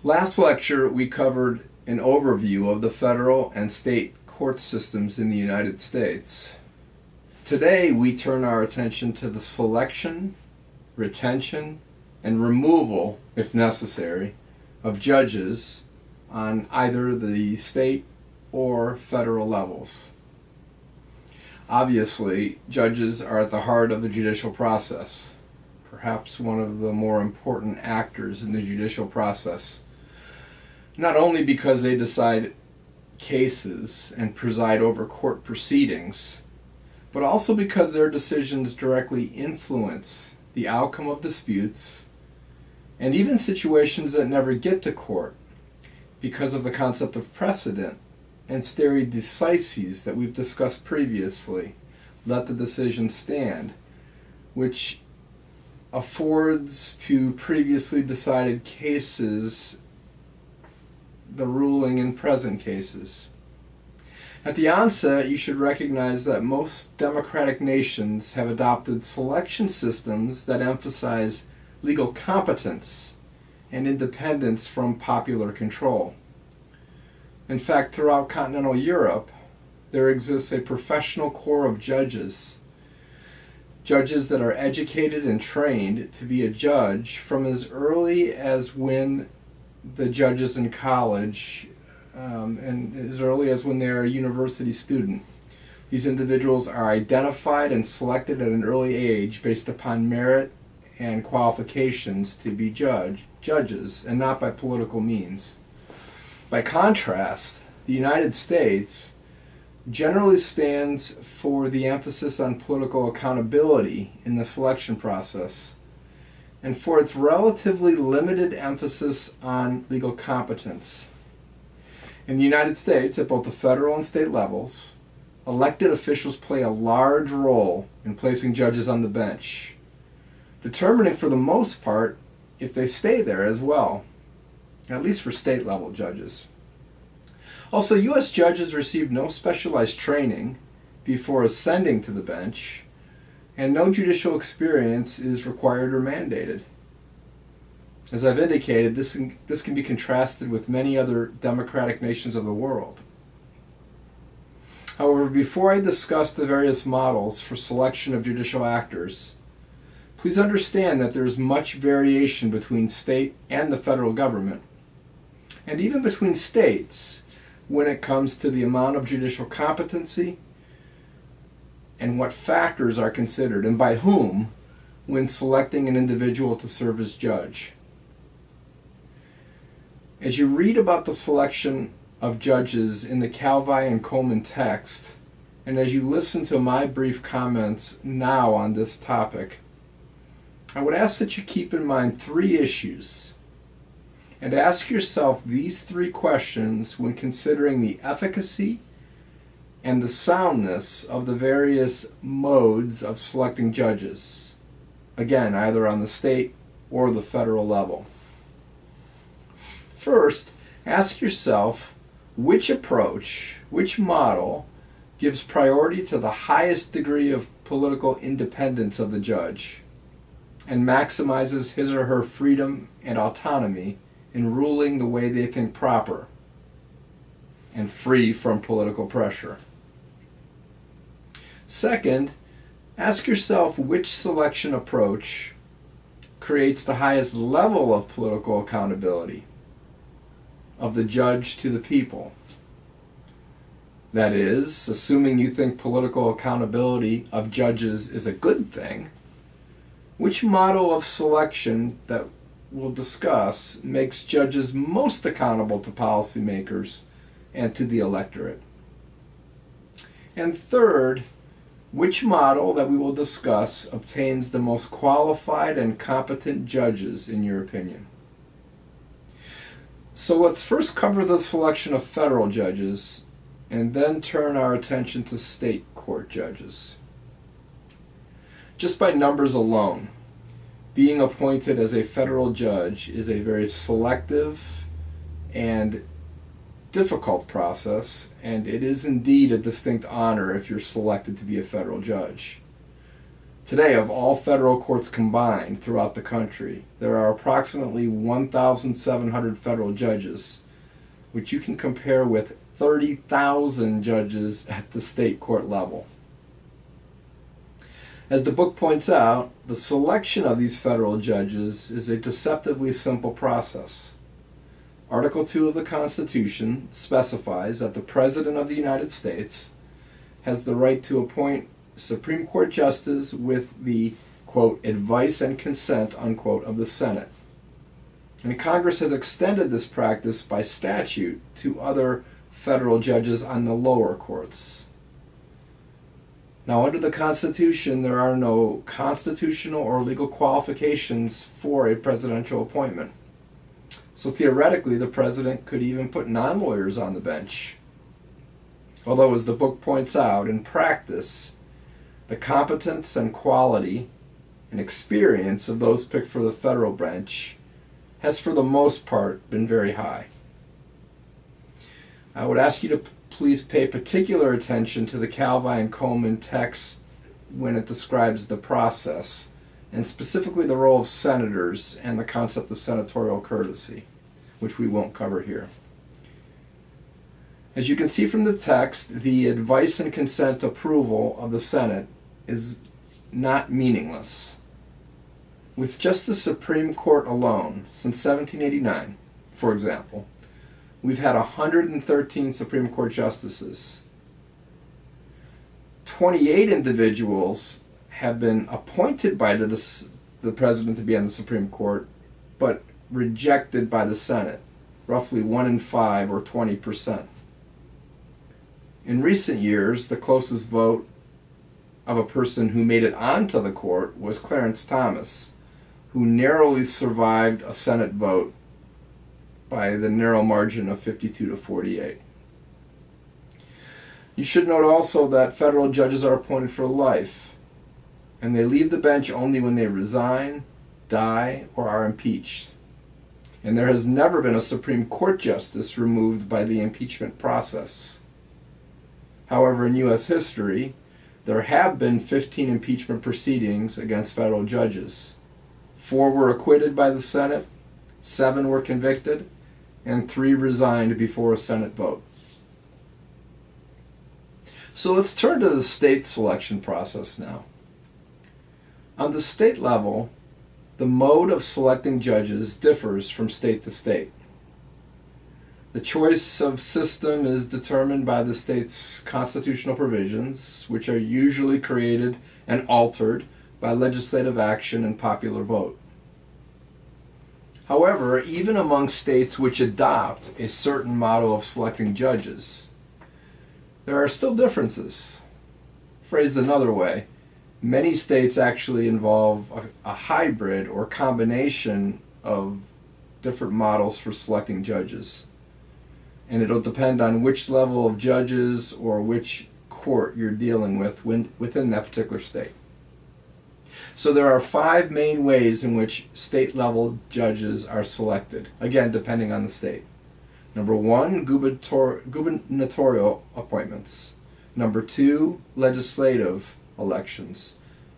Last lecture, we covered an overview of the federal and state court systems in the United States. Today, we turn our attention to the selection, retention, and removal, if necessary, of judges on either the state or federal levels. Obviously, judges are at the heart of the judicial process, perhaps one of the more important actors in the judicial process, not only because they decide cases and preside over court proceedings, but also because their decisions directly influence the outcome of disputes and even situations that never get to court because of the concept of precedent and stare decisis that we've discussed previously. Let the decision stand, which affords to previously decided cases the ruling in present cases. At the onset, you should recognize that most democratic nations have adopted selection systems that emphasize legal competence and independence from popular control. In fact, throughout continental Europe, there exists a professional corps of judges that are educated and trained to be a judge from as early as when the judges in college and as early as when they're a university student. These individuals are identified and selected at an early age based upon merit and qualifications to be judges, and not by political means. By contrast, the United States generally stands for the emphasis on political accountability in the selection process, and for its relatively limited emphasis on legal competence. In the United States, at both the federal and state levels, elected officials play a large role in placing judges on the bench, determining for the most part if they stay there as well, at least for state-level judges. Also, U.S. judges receive no specialized training before ascending to the bench, and no judicial experience is required or mandated. As I've indicated, this can be contrasted with many other democratic nations of the world. However, before I discuss the various models for selection of judicial actors, please understand that there's much variation between state and the federal government, and even between states when it comes to the amount of judicial competency and what factors are considered, and by whom, when selecting an individual to serve as judge. As you read about the selection of judges in the Calvi and Coleman text, and as you listen to my brief comments now on this topic, I would ask that you keep in mind three issues, and ask yourself these three questions when considering the efficacy and the soundness of the various modes of selecting judges, again, either on the state or the federal level. First, ask yourself which approach, which model, gives priority to the highest degree of political independence of the judge and maximizes his or her freedom and autonomy in ruling the way they think proper and free from political pressure. Second, ask yourself which selection approach creates the highest level of political accountability of the judge to the people. That is, assuming you think political accountability of judges is a good thing, which model of selection that we'll discuss makes judges most accountable to policymakers and to the electorate? And third, which model that we will discuss obtains the most qualified and competent judges, in your opinion? So let's first cover the selection of federal judges, and then turn our attention to state court judges. Just by numbers alone, being appointed as a federal judge is a very selective and difficult process, and it is indeed a distinct honor if you're selected to be a federal judge. Today, of all federal courts combined throughout the country, there are approximately 1,700 federal judges, which you can compare with 30,000 judges at the state court level. As the book points out, the selection of these federal judges is a deceptively simple process. Article 2 of the Constitution specifies that the President of the United States has the right to appoint Supreme Court justices with the, quote, advice and consent, unquote, of the Senate. And Congress has extended this practice by statute to other federal judges on the lower courts. Now, under the Constitution, there are no constitutional or legal qualifications for a presidential appointment. So theoretically, the president could even put non-lawyers on the bench. Although, as the book points out, in practice, the competence and quality and experience of those picked for the federal bench has for the most part been very high. I would ask you to please pay particular attention to the Calvine-Coleman text when it describes the process, and specifically the role of senators and the concept of senatorial courtesy, which we won't cover here. As you can see from the text, the advice and consent approval of the Senate is not meaningless. With just the Supreme Court alone, since 1789, for example, we've had 113 Supreme Court justices. 28 individuals have been appointed by the president to be on the Supreme Court, but rejected by the Senate, roughly 1 in 5 or 20%. In recent years, the closest vote of a person who made it onto the court was Clarence Thomas, who narrowly survived a Senate vote by the narrow margin of 52 to 48. You should note also that federal judges are appointed for life, and they leave the bench only when they resign, die, or are impeached. And there has never been a Supreme Court justice removed by the impeachment process. However, in U.S. history, there have been 15 impeachment proceedings against federal judges. 4 were acquitted by the Senate, 7 were convicted, and 3 resigned before a Senate vote. So let's turn to the state selection process now. On the state level, the mode of selecting judges differs from state to state. The choice of system is determined by the state's constitutional provisions, which are usually created and altered by legislative action and popular vote. However, even among states which adopt a certain model of selecting judges, there are still differences. Phrased another way, many states actually involve a hybrid or combination of different models for selecting judges. And it'll depend on which level of judges or which court you're dealing with within that particular state. So there are 5 main ways in which state-level judges are selected, again, depending on the state. Number 1, gubernatorial appointments. Number 2, legislative elections.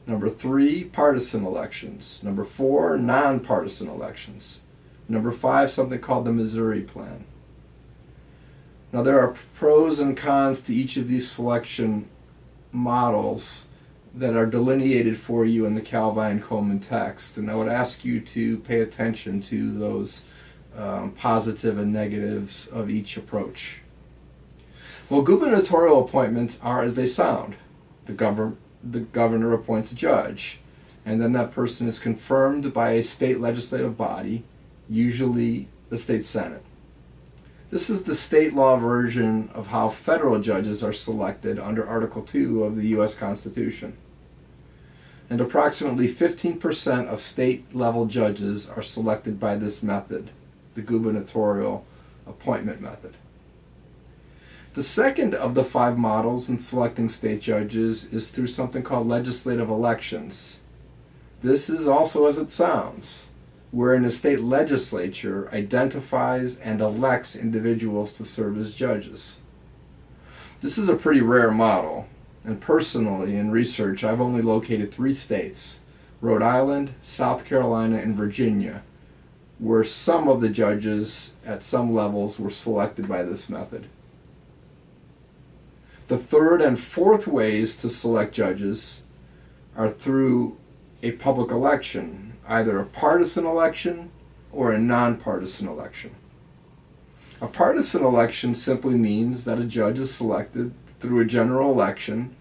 Number 3, partisan elections. Number 4, nonpartisan elections. Number 5, something called the Missouri Plan. Now, there are pros and cons to each of these selection models that are delineated for you in the Calvine-Coleman text, and I would ask you to pay attention to those positive and negatives of each approach. Well, gubernatorial appointments are as they sound. The governor appoints a judge, and then that person is confirmed by a state legislative body, usually the state Senate. This is the state law version of how federal judges are selected under Article 2 of the U.S. Constitution. And approximately 15% of state-level judges are selected by this method, the gubernatorial appointment method. The second of the 5 models in selecting state judges is through something called legislative elections. This is also as it sounds, wherein a state legislature identifies and elects individuals to serve as judges. This is a pretty rare model, And personally, in research, I've only located 3 states, Rhode Island, South Carolina, and Virginia, where some of the judges at some levels were selected by this method. The third and fourth ways to select judges are through a public election, either a partisan election or a nonpartisan election. A partisan election simply means that a judge is selected through a general election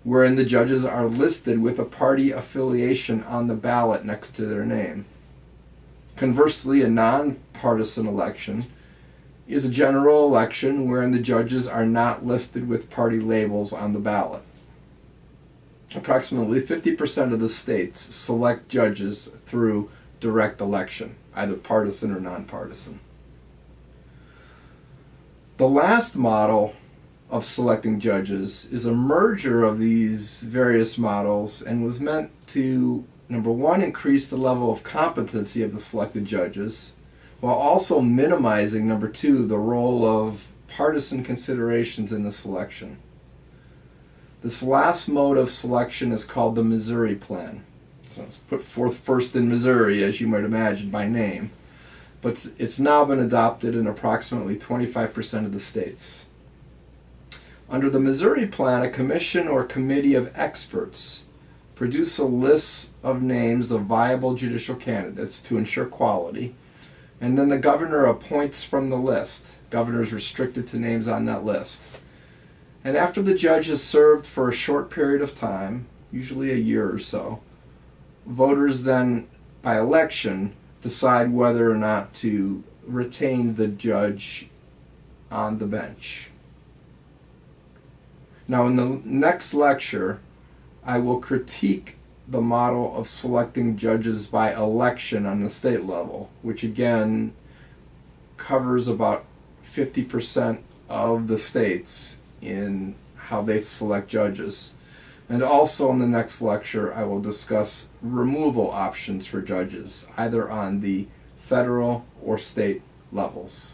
wherein the judges are listed with a party affiliation on the ballot next to their name. Conversely, a nonpartisan election is a general election wherein the judges are not listed with party labels on the ballot. Approximately 50% of the states select judges through direct election, either partisan or nonpartisan. The last model of selecting judges is a merger of these various models and was meant to, number one, increase the level of competency of the selected judges, while also minimizing, number two, the role of partisan considerations in the selection. This last mode of selection is called the Missouri Plan. So it's put forth first in Missouri, as you might imagine, by name. But it's now been adopted in approximately 25% of the states. Under the Missouri Plan, a commission or committee of experts produce a list of names of viable judicial candidates to ensure quality, and then the governor appoints from the list. Governor is restricted to names on that list. And after the judge has served for a short period of time, usually a year or so, voters then, by election, decide whether or not to retain the judge on the bench. Now, in the next lecture, I will critique the model of selecting judges by election on the state level, which again covers about 50% of the states in how they select judges. And also in the next lecture, I will discuss removal options for judges, either on the federal or state levels.